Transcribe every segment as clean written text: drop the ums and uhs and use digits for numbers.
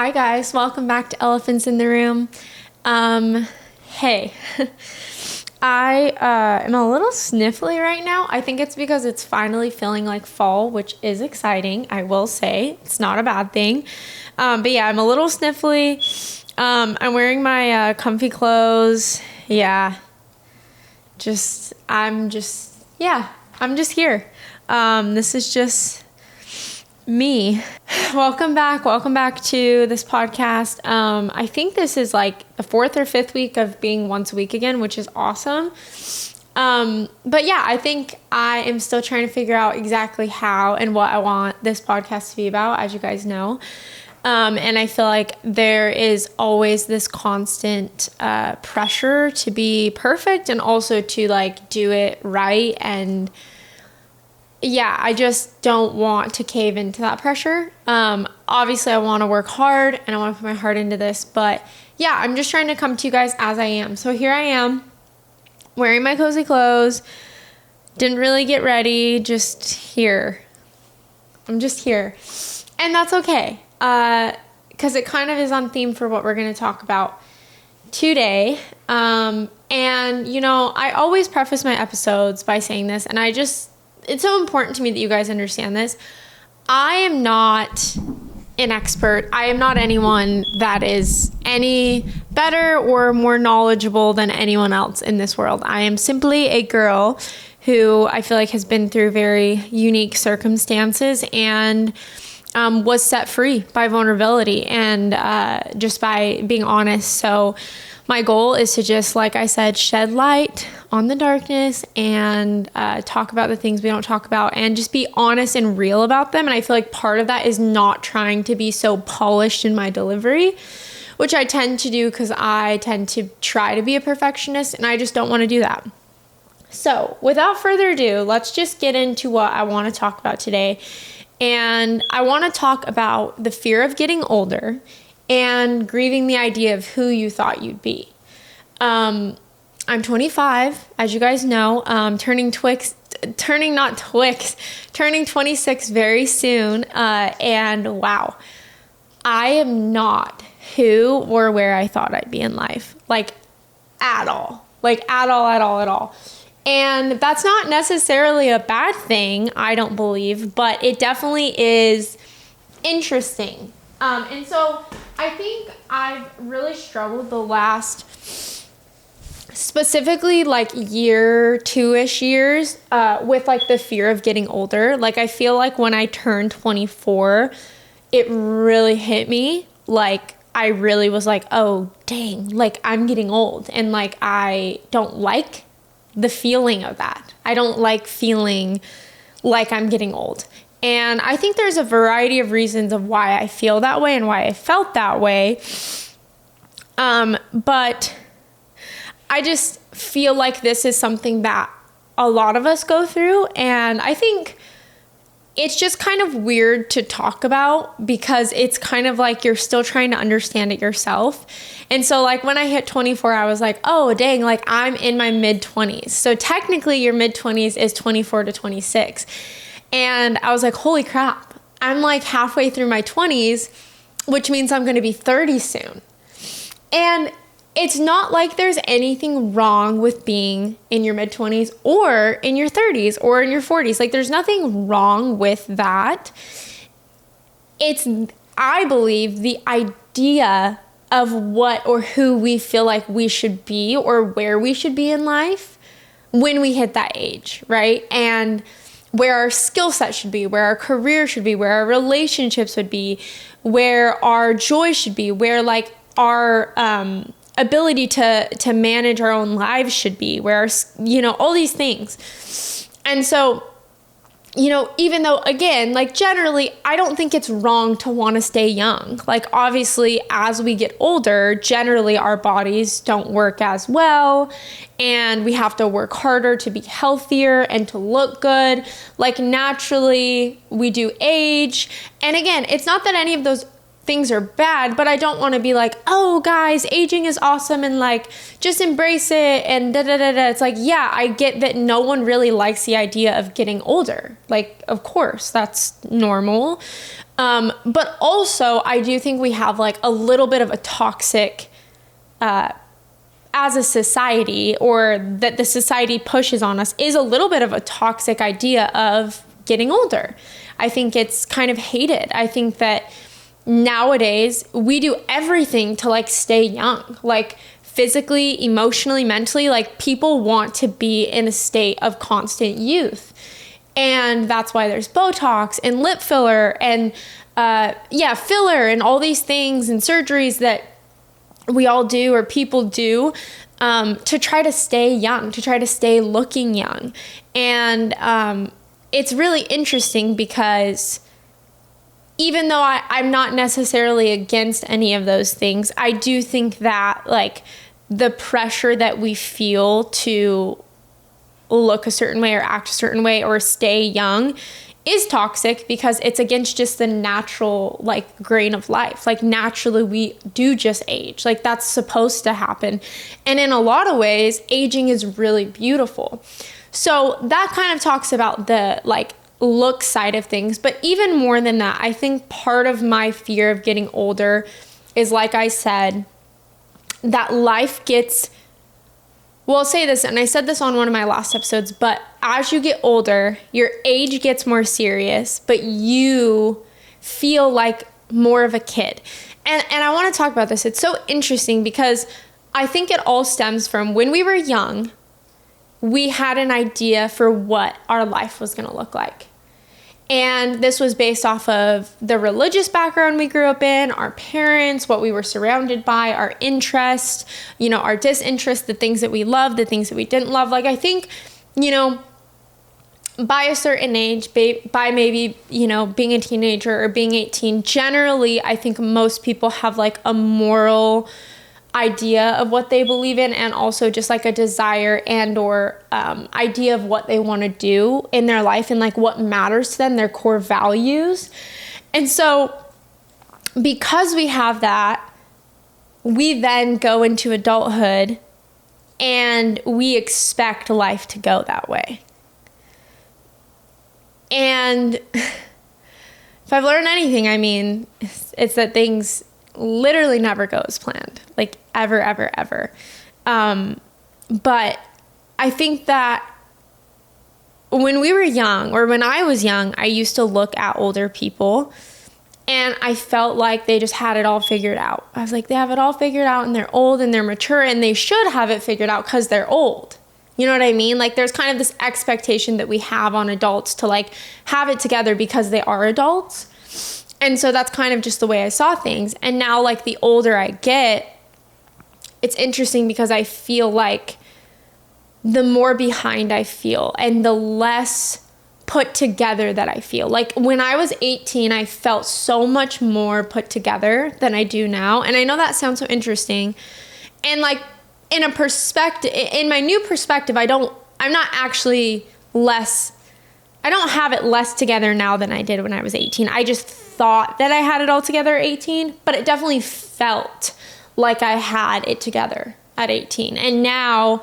Hi guys, welcome back to Elephants in the Room. Hey, I am a little sniffly right now. I think it's because it's finally feeling like fall, which is exciting. I will say it's not a bad thing. But yeah, I'm a little sniffly. I'm wearing my comfy clothes. Yeah, I'm just here. This is just me. Welcome back to this podcast. I think this is like the 4th or 5th week of being once a week again, which is awesome. But yeah, I think I am still trying to figure out exactly how and what I want this podcast to be about, as you guys know. And I feel like there is always this constant pressure to be perfect and also to like do it right. And yeah, I just don't want to cave into that pressure. Obviously, I want to work hard and I want to put my heart into this. But yeah, I'm just trying to come to you guys as I am. So here I am wearing my cozy clothes. Didn't really get ready. Just here. I'm just here. And that's okay. Because it kind of is on theme for what we're going to talk about today. And, you know, I always preface my episodes by saying this, and it's so important to me that you guys understand this. I am not an expert. I am not anyone that is any better or more knowledgeable than anyone else in this world. I am simply a girl who I feel like has been through very unique circumstances and was set free by vulnerability and just by being honest. So my goal is to just, like I said, shed light on the darkness and talk about the things we don't talk about and just be honest and real about them. And I feel like part of that is not trying to be so polished in my delivery, which I tend to do because I tend to try to be a perfectionist and I just don't want to do that. So without further ado, let's just get into what I want to talk about today. And I want to talk about the fear of getting older and grieving the idea of who you thought you'd be. I'm 25, as you guys know, turning 26 very soon. And wow, I am not who or where I thought I'd be in life, like at all. And that's not necessarily a bad thing, I don't believe, but it definitely is interesting. And so I think I've really struggled the last, specifically like year, 2-ish years, with like the fear of getting older. Like I feel like when I turned 24, it really hit me. Like I really was like, oh dang, like I'm getting old. And like I don't like the feeling of that. I don't like feeling like I'm getting old. And I think there's a variety of reasons of why I feel that way and why I felt that way. But I just feel like this is something that a lot of us go through. And I think it's just kind of weird to talk about because it's kind of like you're still trying to understand it yourself. And so like when I hit 24, I was like, oh dang, like I'm in my mid-20s. So technically your mid-20s is 24 to 26. And I was like, holy crap, I'm like halfway through my 20s, which means I'm going to be 30 soon. And it's not like there's anything wrong with being in your mid-20s or in your 30s or in your 40s. Like there's nothing wrong with that. It's, I believe, the idea of what or who we feel like we should be or where we should be in life when we hit that age, right? And where our skill set should be, where our career should be, where our relationships would be, where our joy should be, where like our ability to manage our own lives should be, where our, you know, all these things. And so, you know, even though, again, like generally, I don't think it's wrong to want to stay young. Like obviously, as we get older, generally our bodies don't work as well. And we have to work harder to be healthier and to look good. Like naturally, we do age. And again, it's not that any of those things are bad, but I don't want to be like, oh guys, aging is awesome and like just embrace it and da da da da. It's like, yeah, I get that no one really likes the idea of getting older. Like, of course, that's normal. But also I do think we have like a little bit of a toxic, as a society, or that the society pushes on us, is a little bit of a toxic idea of getting older. I think it's kind of hated. I think that nowadays we do everything to like stay young, like physically, emotionally, mentally. Like people want to be in a state of constant youth. And that's why there's Botox and lip filler and filler and all these things and surgeries that we all do or people do to try to stay young, to try to stay looking young. And it's really interesting because even though I'm not necessarily against any of those things, I do think that like the pressure that we feel to look a certain way or act a certain way or stay young is toxic, because it's against just the natural like grain of life. Like naturally we do just age. Like that's supposed to happen. And in a lot of ways, aging is really beautiful. So that kind of talks about the like look side of things. But even more than that, I think part of my fear of getting older is, like I said, that life gets, well, I'll say this, and I said this on one of my last episodes, but as you get older, your age gets more serious, but you feel like more of a kid. And I want to talk about this. It's so interesting because I think it all stems from when we were young, we had an idea for what our life was going to look like. And this was based off of the religious background we grew up in, our parents, what we were surrounded by, our interests, our disinterest, the things that we loved, the things that we didn't love. Like, I think, by a certain age, by maybe, being a teenager or being 18, generally, I think most people have like a moral idea of what they believe in, and also just like a desire and or idea of what they want to do in their life and like what matters to them, their core values. And so because we have that, we then go into adulthood and we expect life to go that way. And if I've learned anything, I mean, it's that things literally never go as planned, like ever, ever, ever. But I think that when we were young, or when I was young, I used to look at older people and I felt like they just had it all figured out. I was like, they have it all figured out and they're old and they're mature and they should have it figured out because they're old. You know what I mean? Like there's kind of this expectation that we have on adults to like have it together because they are adults. And so that's kind of just the way I saw things. And now, like, the older I get, it's interesting because I feel like the more behind I feel and the less put together that I feel. Like, when I was 18, I felt so much more put together than I do now. And I know that sounds so interesting. And, like, in my new perspective, I don't have it less together now than I did when I was 18. I just thought that I had it all together at 18, but it definitely felt like I had it together at 18. And now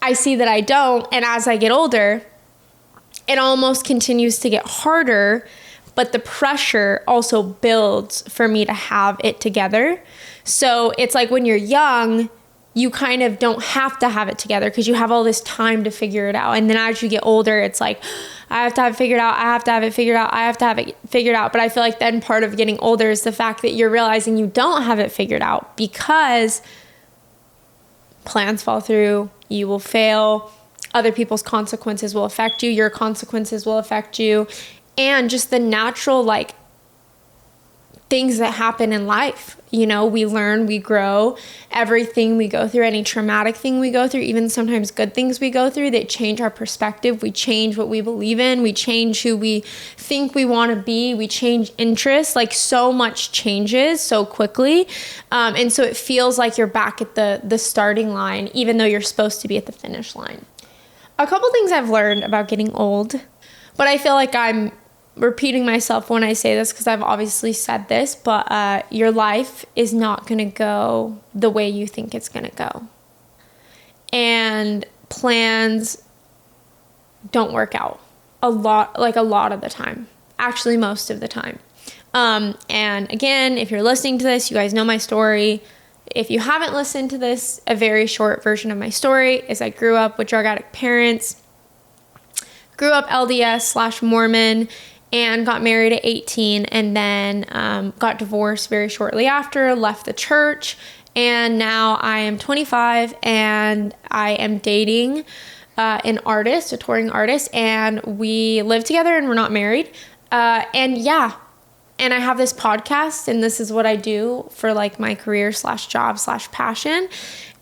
I see that I don't. And as I get older, it almost continues to get harder, but the pressure also builds for me to have it together. So it's like when you're young, you kind of don't have to have it together because you have all this time to figure it out. And then as you get older, it's like, I have to have it figured out. I have to have it figured out. I have to have it figured out. But I feel like then part of getting older is the fact that you're realizing you don't have it figured out because plans fall through, you will fail, other people's consequences will affect you, your consequences will affect you, and just the natural like things that happen in life. We learn, we grow, everything we go through, any traumatic thing we go through, even sometimes good things we go through, they change our perspective. We change what we believe in. We change who we think we want to be. We change interests. Like so much changes so quickly. And so it feels like you're back at the starting line, even though you're supposed to be at the finish line. A couple things I've learned about getting old, but I feel like I'm repeating myself when I say this because I've obviously said this, but your life is not going to go the way you think it's going to go. And plans don't work out a lot of the time. Actually, most of the time. And again, if you're listening to this, you guys know my story. If you haven't listened to this, a very short version of my story is I grew up with drug addict parents, grew up LDS/Mormon, and got married at 18, and then got divorced very shortly after, left the church, and now I am 25 and I am dating an artist, a touring artist, and we live together and we're not married. And I have this podcast, and this is what I do for like my career/job/passion.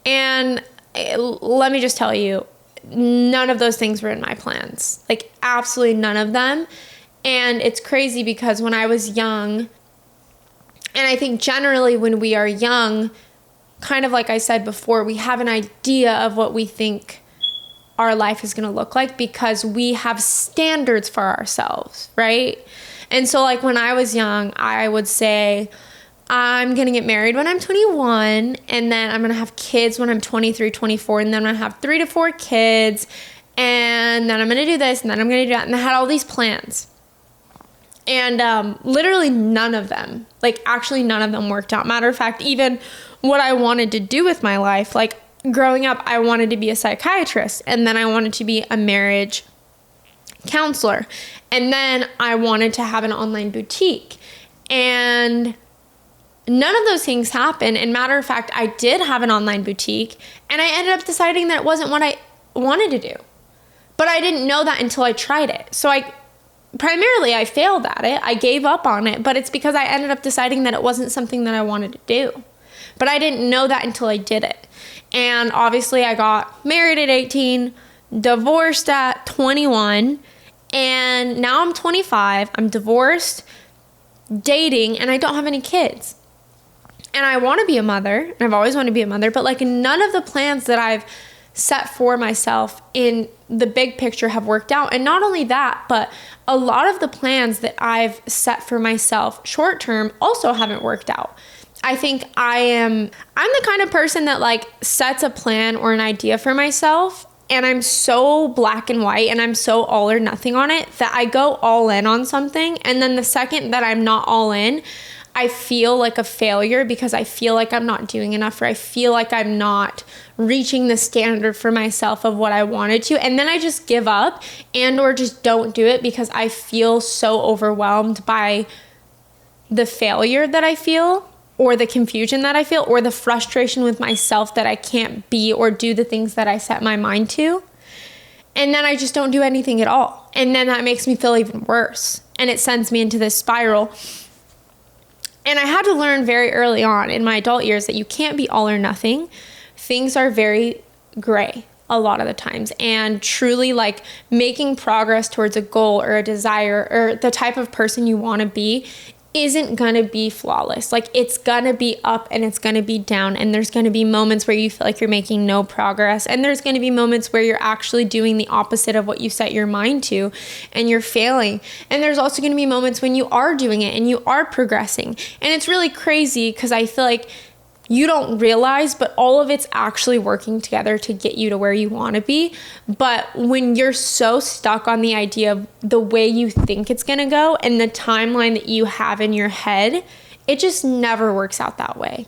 And let me just tell you, none of those things were in my plans, like absolutely none of them. And it's crazy because when I was young, and I think generally when we are young, kind of like I said before, we have an idea of what we think our life is going to look like because we have standards for ourselves, right? And so like when I was young, I would say, I'm going to get married when I'm 21, and then I'm going to have kids when I'm 23, 24, and then I'm going to have 3 to 4 kids, and then I'm going to do this, and then I'm going to do that. And I had all these plans. And literally none of them, none of them worked out. Matter of fact, even what I wanted to do with my life, like growing up, I wanted to be a psychiatrist, and then I wanted to be a marriage counselor, and then I wanted to have an online boutique, and none of those things happened. And matter of fact, I did have an online boutique, and I ended up deciding that it wasn't what I wanted to do, but I didn't know that until I tried it. So I failed at it. I gave up on it, but it's because I ended up deciding that it wasn't something that I wanted to do, but I didn't know that until I did it. And obviously I got married at 18, divorced at 21, and now I'm 25. I'm divorced, dating, and I don't have any kids. And I want to be a mother, and I've always wanted to be a mother, but like none of the plans that I've set for myself in the big picture have worked out. And not only that, but a lot of the plans that I've set for myself short term also haven't worked out. I think I'm the kind of person that like sets a plan or an idea for myself, and I'm so black and white and I'm so all or nothing on it that I go all in on something, and then the second that I'm not all in, I feel like a failure because I feel like I'm not doing enough, or I feel like I'm not reaching the standard for myself of what I wanted to. And then I just give up and or just don't do it because I feel so overwhelmed by the failure that I feel, or the confusion that I feel, or the frustration with myself that I can't be or do the things that I set my mind to. And then I just don't do anything at all. And then that makes me feel even worse. And it sends me into this spiral. And I had to learn very early on in my adult years that you can't be all or nothing. Things are very gray a lot of the times. And truly like making progress towards a goal or a desire or the type of person you want to be isn't going to be flawless. Like it's going to be up and it's going to be down. And there's going to be moments where you feel like you're making no progress. And there's going to be moments where you're actually doing the opposite of what you set your mind to and you're failing. And there's also going to be moments when you are doing it and you are progressing. And it's really crazy because I feel like you don't realize, but all of it's actually working together to get you to where you want to be. But when you're so stuck on the idea of the way you think it's going to go and the timeline that you have in your head, it just never works out that way.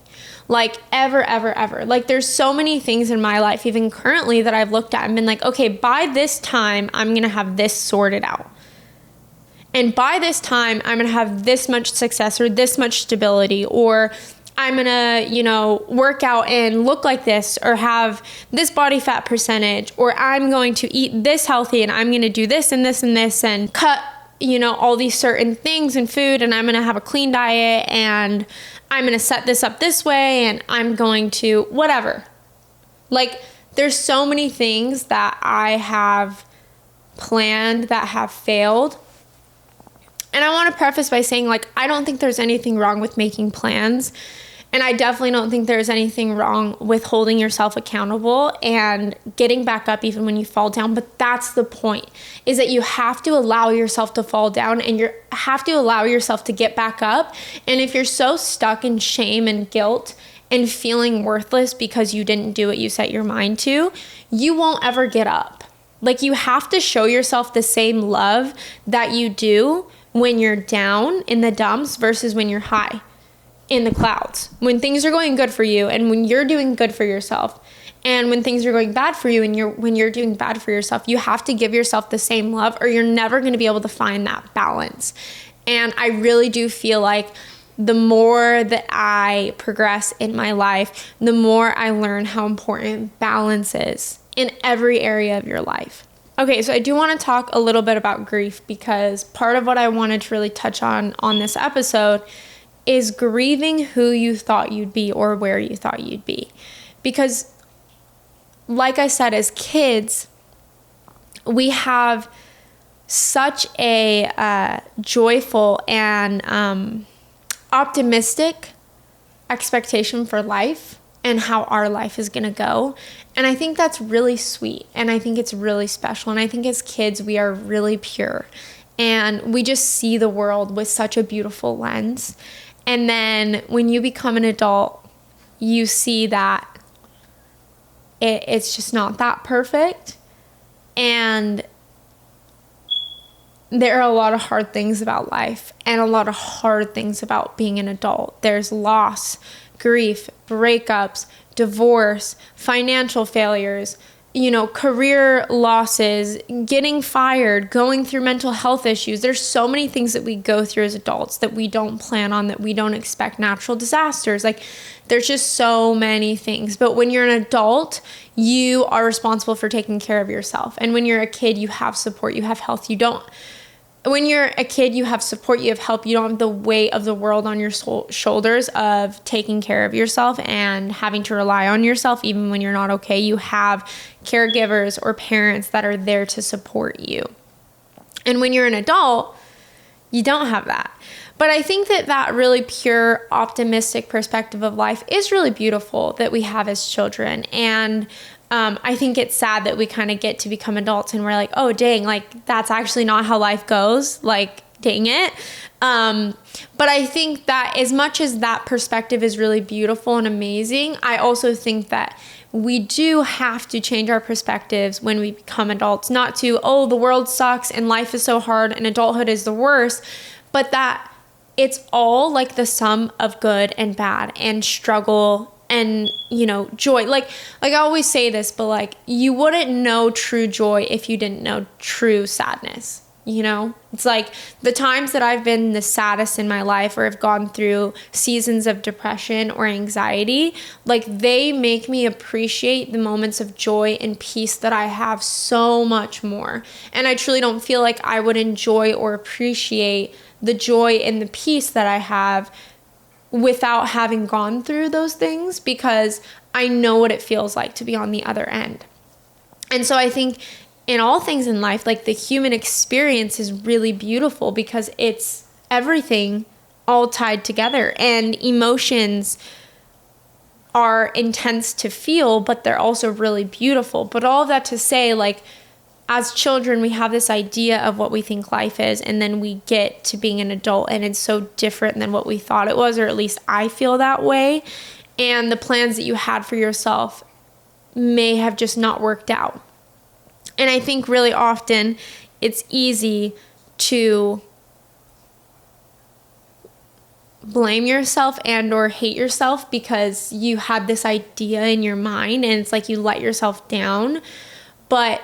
Like ever, ever, ever. Like there's so many things in my life, even currently, that I've looked at and been like, okay, by this time, I'm going to have this sorted out. And by this time, I'm going to have this much success or this much stability, or I'm going to, work out and look like this or have this body fat percentage, or I'm going to eat this healthy and I'm going to do this and this and this and cut, all these certain things in food, and I'm going to have a clean diet and I'm going to set this up this way and I'm going to whatever. Like there's so many things that I have planned that have failed. And I want to preface by saying, like, I don't think there's anything wrong with making plans And I definitely don't think there's anything wrong with holding yourself accountable and getting back up even when you fall down. But that's the point, is that you have to allow yourself to fall down, and you have to allow yourself to get back up. And if you're so stuck in shame and guilt and feeling worthless because you didn't do what you set your mind to, you won't ever get up. Like, you have to show yourself the same love that you do when you're down in the dumps versus when you're high in the clouds, when things are going good for you and when you're doing good for yourself, and when things are going bad for you and when you're doing bad for yourself. You have to give yourself the same love, or you're never going to be able to find that balance. And I really do feel like the more that I progress in my life, the more I learn how important balance is in every area of your life. Okay, so I do want to talk a little bit about grief, because part of what I wanted to really touch on this episode is grieving who you thought you'd be or where you thought you'd be. Because like I said, as kids, we have such a joyful and optimistic expectation for life and how our life is going to go. And I think that's really sweet, and I think it's really special. And I think as kids, we are really pure, and we just see the world with such a beautiful lens. And then when you become an adult, you see that it's just not that perfect. And there are a lot of hard things about life, and a lot of hard things about being an adult. There's loss, grief, breakups, divorce, financial failures, career losses, getting fired, going through mental health issues. There's so many things that we go through as adults that we don't plan on, that we don't expect, natural disasters. Like, there's just so many things. But when you're an adult, you are responsible for taking care of yourself. And when you're a kid, you have support, you have health. When you're a kid, you have support, you have help. You don't have the weight of the world on your shoulders of taking care of yourself and having to rely on yourself even when you're not okay. You have caregivers or parents that are there to support you. And when you're an adult, you don't have that. But I think that really pure, optimistic perspective of life is really beautiful that we have as children. And I think it's sad that we kind of get to become adults and we're like, oh, dang, like, that's actually not how life goes. Like, dang it. But I think that as much as that perspective is really beautiful and amazing, I also think that we do have to change our perspectives when we become adults. Not to, oh, the world sucks and life is so hard and adulthood is the worst, but that it's all like the sum of good and bad and struggle and, joy. Like I always say this, but like, you wouldn't know true joy if you didn't know true sadness. It's like the times that I've been the saddest in my life, or have gone through seasons of depression or anxiety, like, they make me appreciate the moments of joy and peace that I have so much more. And I truly don't feel like I would enjoy or appreciate the joy and the peace that I have without having gone through those things, because I know what it feels like to be on the other end. And so I think in all things in life, like, the human experience is really beautiful because it's everything all tied together, and emotions are intense to feel, but they're also really beautiful. But all of that to say, like, as children, we have this idea of what we think life is, and then we get to being an adult and it's so different than what we thought it was, or at least I feel that way. And the plans that you had for yourself may have just not worked out. And I think really often it's easy to blame yourself and or hate yourself because you had this idea in your mind and it's like you let yourself down. But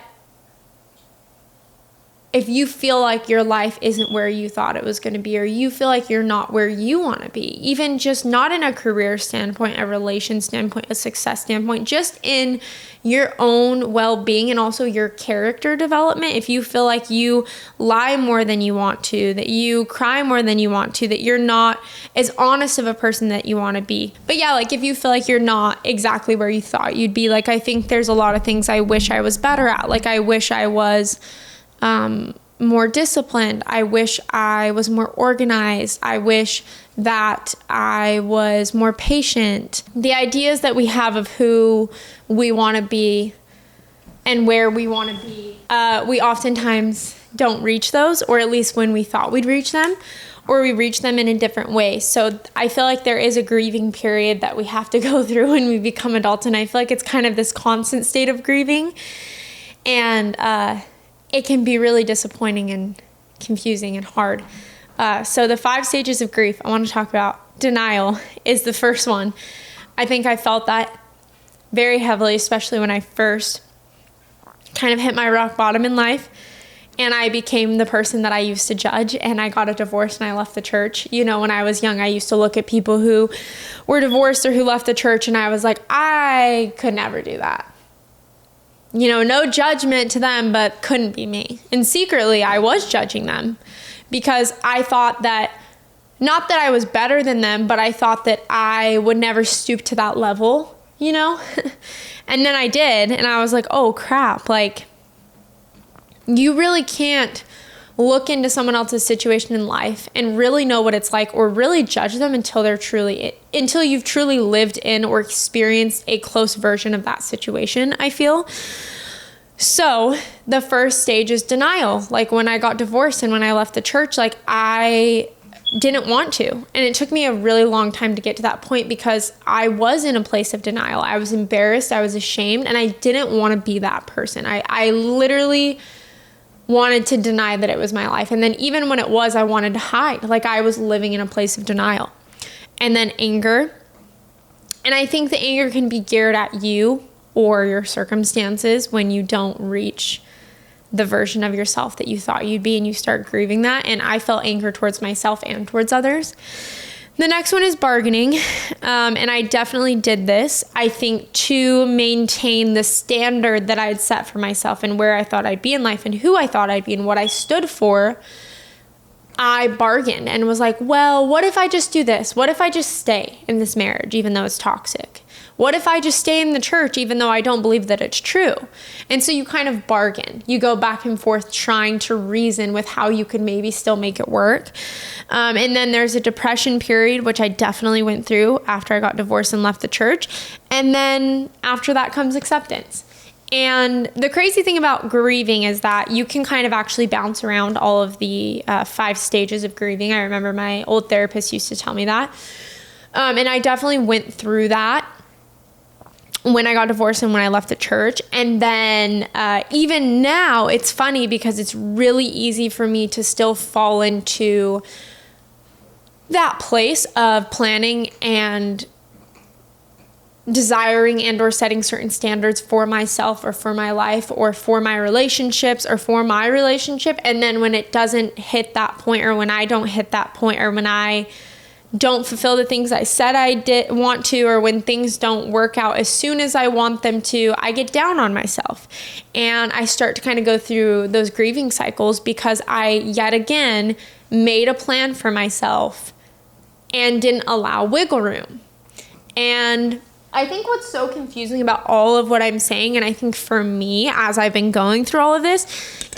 if you feel like your life isn't where you thought it was going to be, or you feel like you're not where you want to be, even just not in a career standpoint, a relation standpoint, a success standpoint, just in your own well-being and also your character development, if you feel like you lie more than you want to, that you cry more than you want to, that you're not as honest of a person that you want to be. But yeah, like, if you feel like you're not exactly where you thought you'd be, like, I think there's a lot of things I wish I was better at. Like, I wish I was more disciplined. I wish I was more organized. I wish that I was more patient. The ideas that we have of who we want to be and where we want to be, we oftentimes don't reach those, or at least when we thought we'd reach them, or we reach them in a different way. So I feel like there is a grieving period that we have to go through when we become adults, and I feel like it's kind of this constant state of grieving, and it can be really disappointing and confusing and hard. So the 5 stages of grief I want to talk about. Denial is the first one. I think I felt that very heavily, especially when I first kind of hit my rock bottom in life, and I became the person that I used to judge, and I got a divorce and I left the church. You know, when I was young, I used to look at people who were divorced or who left the church, and I was like, I could never do that. You know, no judgment to them, but couldn't be me. And secretly, I was judging them because I thought that, not that I was better than them, but I thought that I would never stoop to that level, you know? And then I did, and I was like, oh crap, like, you really can't look into someone else's situation in life and really know what it's like, or really judge them until you've truly lived in or experienced a close version of that situation, I feel. So the first stage is denial. Like when I got divorced and when I left the church, like I didn't want to. And it took me a really long time to get to that point because I was in a place of denial. I was embarrassed, I was ashamed, and I didn't want to be that person. I literally wanted to deny that it was my life. And then even when it was, I wanted to hide. Like I was living in a place of denial. And then anger. And I think the anger can be geared at you or your circumstances when you don't reach the version of yourself that you thought you'd be, and you start grieving that. And I felt anger towards myself and towards others. The next one is bargaining. And I definitely did this, I think, to maintain the standard that I'd set for myself and where I thought I'd be in life and who I thought I'd be and what I stood for. I bargained and was like, well, what if I just do this? What if I just stay in this marriage, even though it's toxic? What if I just stay in the church, even though I don't believe that it's true? And so you kind of bargain. You go back and forth trying to reason with how you could maybe still make it work. And then there's a depression period, which I definitely went through after I got divorced and left the church. And then after that comes acceptance. And the crazy thing about grieving is that you can kind of actually bounce around all of the 5 stages of grieving. I remember my old therapist used to tell me that. And I definitely went through that when I got divorced and when I left the church. And then even now, it's funny because it's really easy for me to still fall into that place of planning and desiring and or setting certain standards for myself or for my life or for my relationships or for my relationship. And then when it doesn't hit that point, or when I don't hit that point, or when I don't fulfill the things I said I did want to, or when things don't work out as soon as I want them to, I get down on myself. And I start to kind of go through those grieving cycles because I, yet again, made a plan for myself and didn't allow wiggle room. And I think what's so confusing about all of what I'm saying, and I think for me, as I've been going through all of this,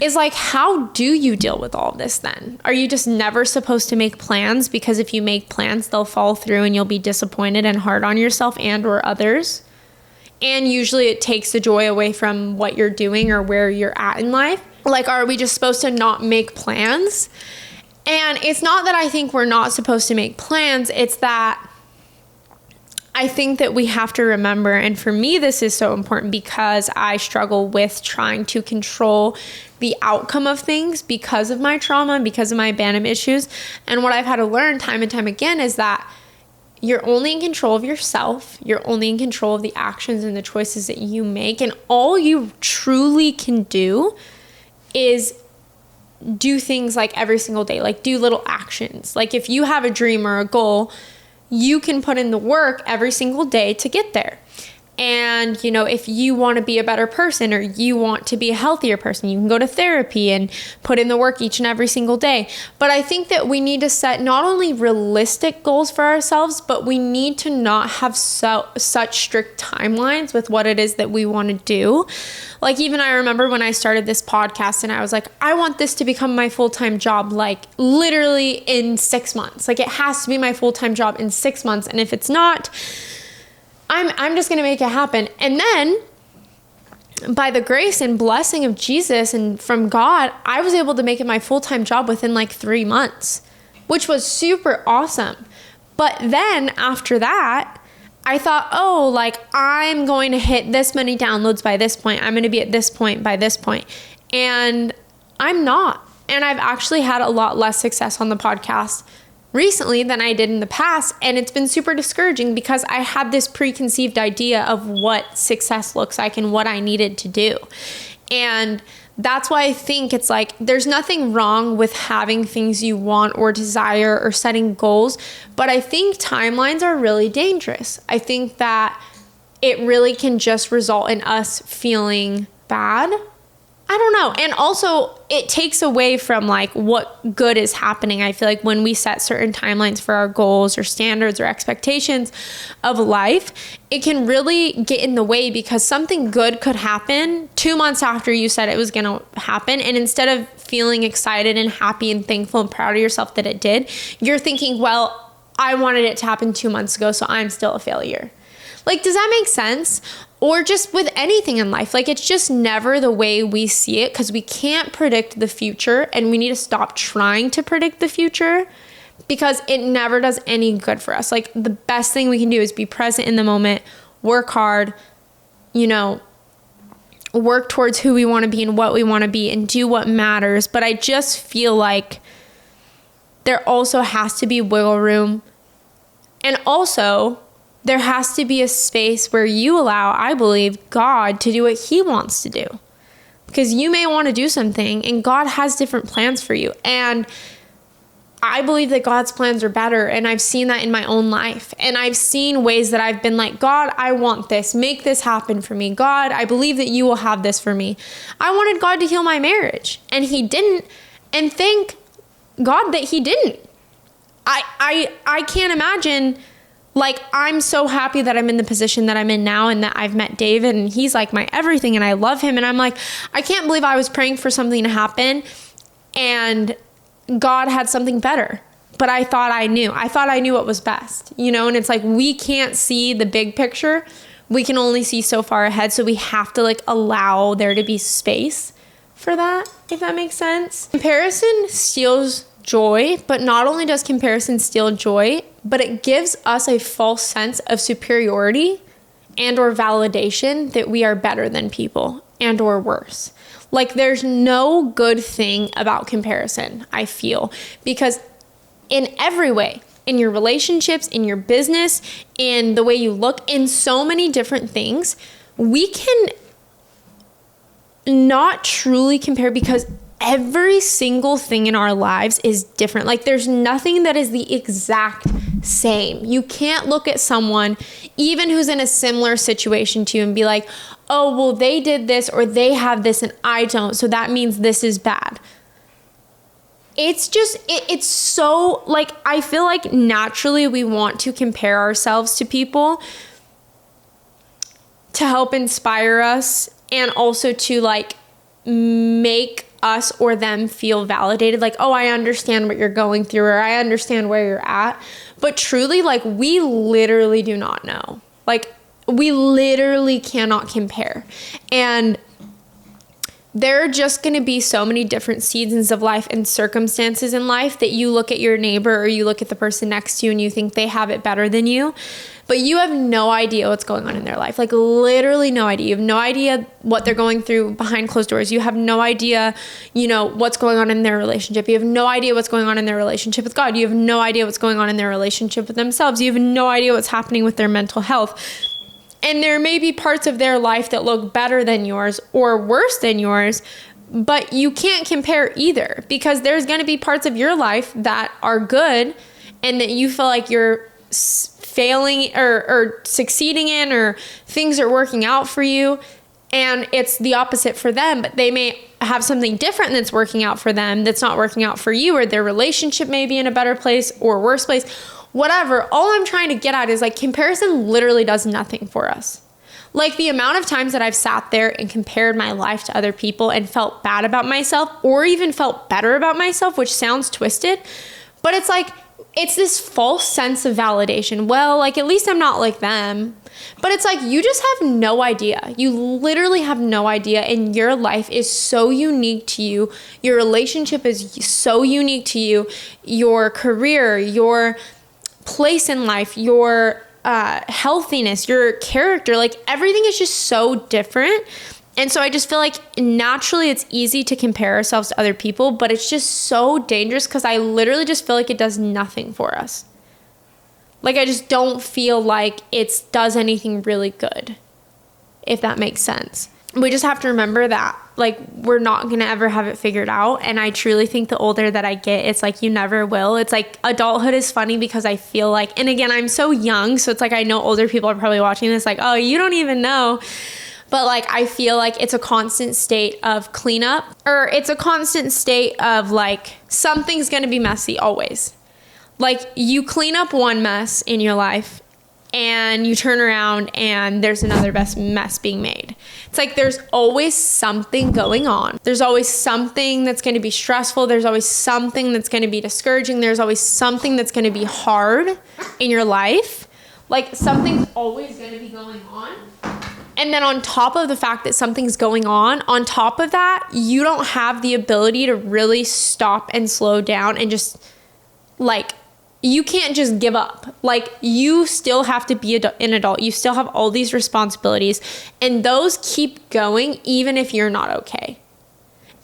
is like, how do you deal with all of this then? Are you just never supposed to make plans? Because if you make plans, they'll fall through and you'll be disappointed and hard on yourself and or others. And usually it takes the joy away from what you're doing or where you're at in life. Like, are we just supposed to not make plans? And it's not that I think we're not supposed to make plans. It's that I think that we have to remember, and for me, this is so important because I struggle with trying to control the outcome of things because of my trauma and because of my abandonment issues. And what I've had to learn time and time again is that you're only in control of yourself. You're only in control of the actions and the choices that you make. And all you truly can do is do things like every single day, like do little actions. Like if you have a dream or a goal, you can put in the work every single day to get there. And, if you want to be a better person or you want to be a healthier person, you can go to therapy and put in the work each and every single day. But I think that we need to set not only realistic goals for ourselves, but we need to not have such strict timelines with what it is that we want to do. Like, even I remember when I started this podcast and I was like, I want this to become my full-time job, like literally in 6 months. Like, it has to be my full-time job in 6 months. And if it's not, I'm just going to make it happen. And then by the grace and blessing of Jesus and from God, I was able to make it my full-time job within like 3 months, which was super awesome. But then after that, I thought, I'm going to hit this many downloads by this point. I'm going to be at this point by this point. And I'm not. And I've actually had a lot less success on the podcast recently than I did in the past. And it's been super discouraging because I had this preconceived idea of what success looks like and what I needed to do. And that's why I think it's like, there's nothing wrong with having things you want or desire or setting goals. But I think timelines are really dangerous. I think that it really can just result in us feeling bad. I don't know. And also it takes away from like what good is happening. I feel like when we set certain timelines for our goals or standards or expectations of life, it can really get in the way because something good could happen 2 months after you said it was going to happen. And instead of feeling excited and happy and thankful and proud of yourself that it did, you're thinking, well, I wanted it to happen 2 months ago, so I'm still a failure. Like, does that make sense? Or just with anything in life, like it's just never the way we see it because we can't predict the future and we need to stop trying to predict the future because it never does any good for us. Like the best thing we can do is be present in the moment, work hard, work towards who we want to be and what we want to be and do what matters. But I just feel like there also has to be wiggle room. And also, there has to be a space where you allow, I believe, God to do what he wants to do. Because you may want to do something and God has different plans for you. And I believe that God's plans are better. And I've seen that in my own life. And I've seen ways that I've been like, God, I want this. Make this happen for me. God, I believe that you will have this for me. I wanted God to heal my marriage. And he didn't. And thank God that he didn't. I can't imagine. Like, I'm so happy that I'm in the position that I'm in now and that I've met David and he's like my everything and I love him. And I'm like, I can't believe I was praying for something to happen and God had something better. But I thought I knew what was best, and it's like, we can't see the big picture. We can only see so far ahead. So we have to like allow there to be space for that, if that makes sense. Comparison steals joy, but not only does comparison steal joy, but it gives us a false sense of superiority and or validation that we are better than people and or worse. Like there's no good thing about comparison, I feel, because in every way, in your relationships, in your business, in the way you look, in so many different things, we can not truly compare because every single thing in our lives is different. Like there's nothing that is the exact same. You can't look at someone, even who's in a similar situation to you, and be like, oh, well, they did this or they have this and I don't, so that means this is bad. It's just, it's so, like, I feel like naturally we want to compare ourselves to people to help inspire us and also to like make us or them feel validated, like, oh, I understand what you're going through or I understand where you're at. But truly, like, we literally do not know. Like, we literally cannot compare. And there are just going to be so many different seasons of life and circumstances in life that you look at your neighbor or you look at the person next to you and you think they have it better than you, but you have no idea what's going on in their life. Like literally no idea. You have no idea what they're going through behind closed doors. You have no idea, what's going on in their relationship. You have no idea what's going on in their relationship with God. You have no idea what's going on in their relationship with themselves. You have no idea what's happening with their mental health. And there may be parts of their life that look better than yours or worse than yours, but you can't compare either because there's going to be parts of your life that are good and that you feel like you're failing or succeeding in, or things are working out for you, and it's the opposite for them, but they may have something different that's working out for them that's not working out for you, or their relationship may be in a better place or worse place, whatever. All I'm trying to get at is like comparison literally does nothing for us. Like the amount of times that I've sat there and compared my life to other people and felt bad about myself, or even felt better about myself, which sounds twisted, but it's like, it's this false sense of validation. Well, like at least I'm not like them. But it's like, you just have no idea. You literally have no idea. And your life is so unique to you. Your relationship is so unique to you. Your career, your place in life, your healthiness, your character, like everything is just so different. And so I just feel like naturally it's easy to compare ourselves to other people, but it's just so dangerous because I literally just feel like it does nothing for us. Like I just don't feel like it does anything really good, if that makes sense. We just have to remember that like we're not going to ever have it figured out. And I truly think the older that I get, it's like you never will. It's like adulthood is funny because I feel like, and again, I'm so young, so it's like I know older people are probably watching this like, oh, you don't even know. But like, I feel like it's a constant state of cleanup, or it's a constant state of like, something's going to be messy always. Like you clean up one mess in your life and you turn around and there's another mess being made. It's like, there's always something going on. There's always something that's going to be stressful. There's always something that's going to be discouraging. There's always something that's going to be hard in your life. Like something's always going to be going on. And then on top of the fact that something's going on top of that, you don't have the ability to really stop and slow down and just like, you can't just give up. Like you still have to be an adult. You still have all these responsibilities, and those keep going even if you're not okay.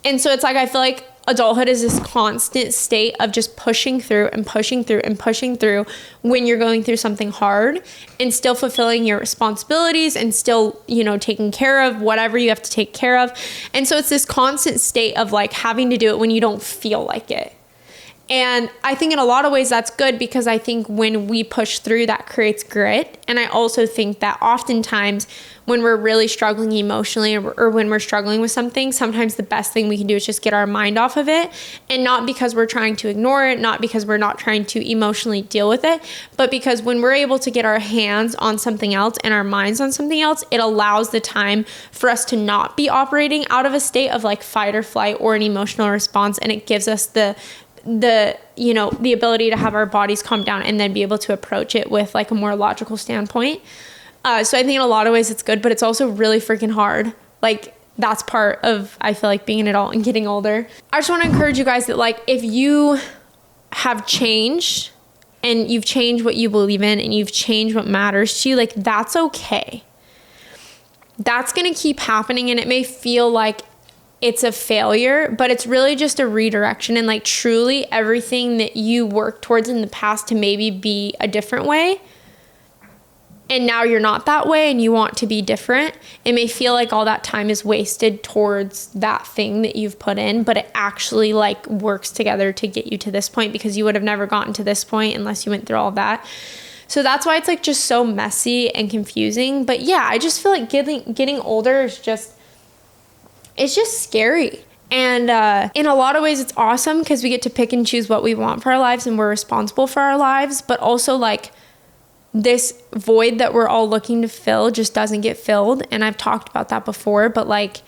And so it's like, I feel like adulthood is this constant state of just pushing through and pushing through and pushing through when you're going through something hard, and still fulfilling your responsibilities and still, you know, taking care of whatever you have to take care of. And so it's this constant state of like having to do it when you don't feel like it. And I think in a lot of ways that's good, because I think when we push through, that creates grit. And I also think that oftentimes when we're really struggling emotionally, or when we're struggling with something, sometimes the best thing we can do is just get our mind off of it. And not because we're trying to ignore it, not because we're not trying to emotionally deal with it, but because when we're able to get our hands on something else and our minds on something else, it allows the time for us to not be operating out of a state of like fight or flight or an emotional response. And it gives us the you know, the ability to have our bodies calm down and then be able to approach it with like a more logical standpoint. So I think in a lot of ways it's good, but it's also really freaking hard. Like that's part of, I feel like, being an adult and getting older. I just want to encourage you guys that like, if you have changed and you've changed what you believe in and you've changed what matters to you, like that's okay. That's going to keep happening, and it may feel like it's a failure, but it's really just a redirection. And like truly everything that you worked towards in the past to maybe be a different way, and now you're not that way and you want to be different, it may feel like all that time is wasted towards that thing that you've put in, but it actually like works together to get you to this point, because you would have never gotten to this point unless you went through all of that. So that's why it's like just so messy and confusing. But yeah, I just feel like getting older is just, it's just scary. And in a lot of ways it's awesome, because we get to pick and choose what we want for our lives and we're responsible for our lives. But also like this void that we're all looking to fill just doesn't get filled. And I've talked about that before, but like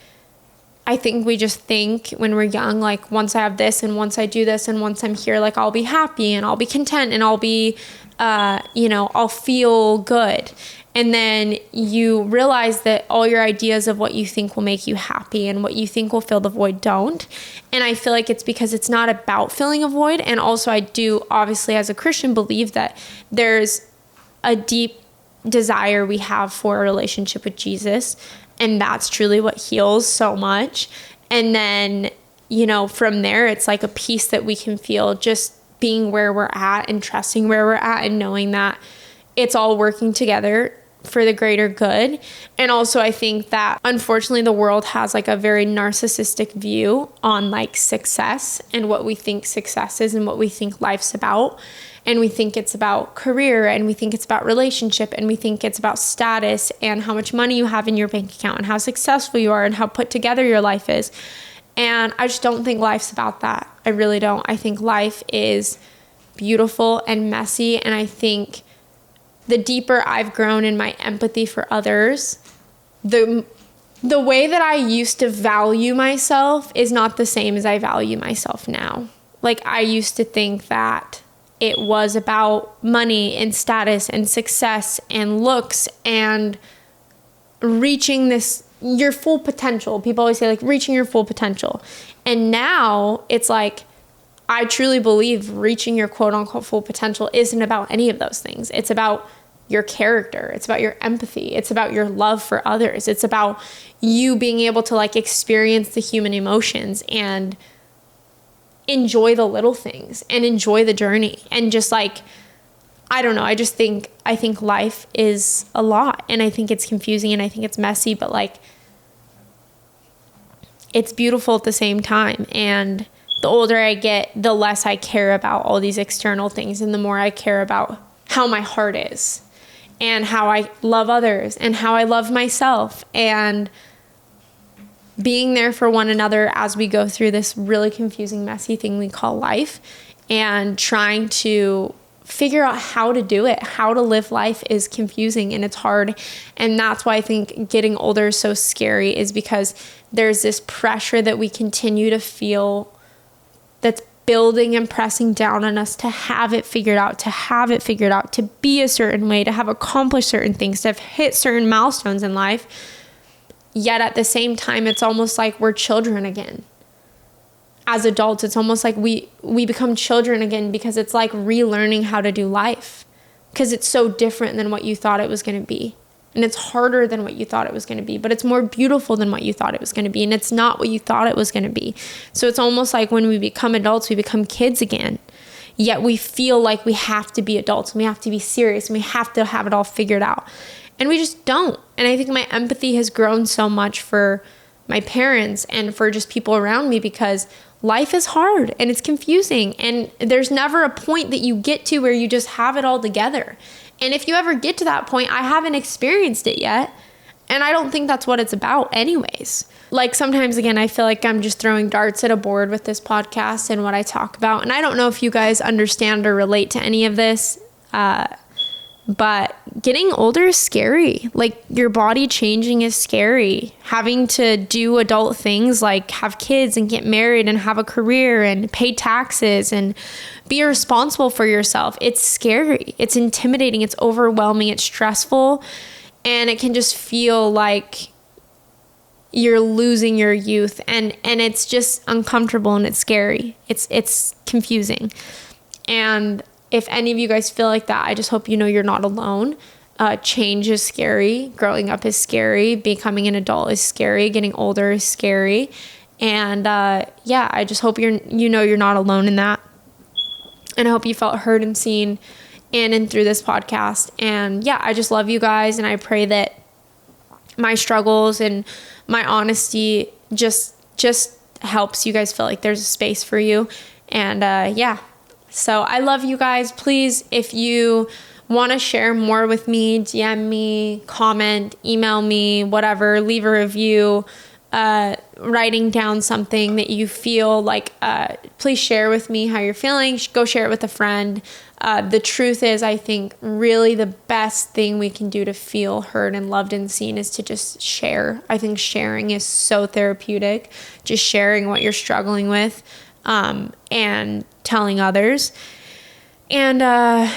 I think we just think when we're young, like once I have this and once I do this and once I'm here, like I'll be happy and I'll be content and I'll be, you know, I'll feel good. And then you realize that all your ideas of what you think will make you happy and what you think will fill the void don't. And I feel like it's because it's not about filling a void. And also I do, obviously as a Christian, believe that there's a deep desire we have for a relationship with Jesus. And that's truly what heals so much. And then, you know, from there, it's like a peace that we can feel just being where we're at and trusting where we're at and knowing that it's all working together for the greater good. And also I think that unfortunately the world has like a very narcissistic view on like success and what we think success is and what we think life's about. and we think it's about career, and we think it's about relationship, and we think it's about status and how much money you have in your bank account and how successful you are and how put together your life is. And I just don't think life's about that. I really don't. I think life is beautiful and messy, and I think the deeper I've grown in my empathy for others, the way that I used to value myself is not the same as I value myself now. Like, I used to think that it was about money and status and success and looks and reaching your full potential. People always say, like, reaching your full potential. And now it's like, I truly believe reaching your quote unquote full potential isn't about any of those things. It's about your character. It's about your empathy. It's about your love for others. It's about you being able to like experience the human emotions and enjoy the little things and enjoy the journey. And just like, I don't know. I think life is a lot, and I think it's confusing, and I think it's messy, but like, it's beautiful at the same time. And the older I get, the less I care about all these external things, and the more I care about how my heart is and how I love others and how I love myself, and being there for one another as we go through this really confusing, messy thing we call life, and trying to figure out how to do it. How to live life is confusing and it's hard. And that's why I think getting older is so scary, is because there's this pressure that we continue to feel that's building and pressing down on us to have it figured out, to be a certain way, to have accomplished certain things, to have hit certain milestones in life. Yet at the same time, it's almost like we're children again. As adults, it's almost like we become children again, because it's like relearning how to do life, because it's so different than what you thought it was going to be. And it's harder than what you thought it was going to be, but it's more beautiful than what you thought it was going to be. And it's not what you thought it was going to be. So it's almost like when we become adults, we become kids again. Yet we feel like we have to be adults, and we have to be serious, and we have to have it all figured out. And we just don't. And I think my empathy has grown so much for my parents and for just people around me, because life is hard and it's confusing, and there's never a point that you get to where you just have it all together. And if you ever get to that point, I haven't experienced it yet, and I don't think that's what it's about anyways. Like, sometimes, again, I feel like I'm just throwing darts at a board with this podcast and what I talk about, and I don't know if you guys understand or relate to any of this, but getting older is scary. Like, your body changing is scary. Having to do adult things like have kids and get married and have a career and pay taxes and be responsible for yourself. It's scary. It's intimidating. It's overwhelming. It's stressful. And it can just feel like you're losing your youth. And it's just uncomfortable, and it's scary. It's confusing. And if any of you guys feel like that, I just hope you know you're not alone. Change is scary. Growing up is scary. Becoming an adult is scary. Getting older is scary. And I just hope you're not alone in that. And I hope you felt heard and seen and through this podcast. And yeah, I just love you guys. And I pray that my struggles and my honesty just helps you guys feel like there's a space for you. And so I love you guys. Please, if you want to share more with me, DM me, comment, email me, whatever, leave a review, writing down something that you feel like, please share with me how you're feeling. Go share it with a friend. The truth is, I think really the best thing we can do to feel heard and loved and seen is to just share. I think sharing is so therapeutic. Just sharing what you're struggling with, and telling others. And I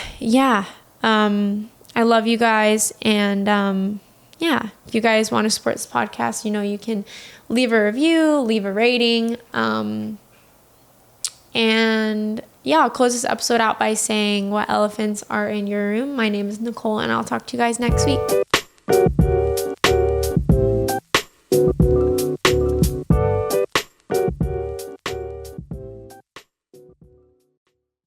love you guys. And if you guys want to support this podcast, you can leave a review, leave a rating. I'll close this episode out by saying, what elephants are in your room? My name is Nicole, and I'll talk to you guys next week.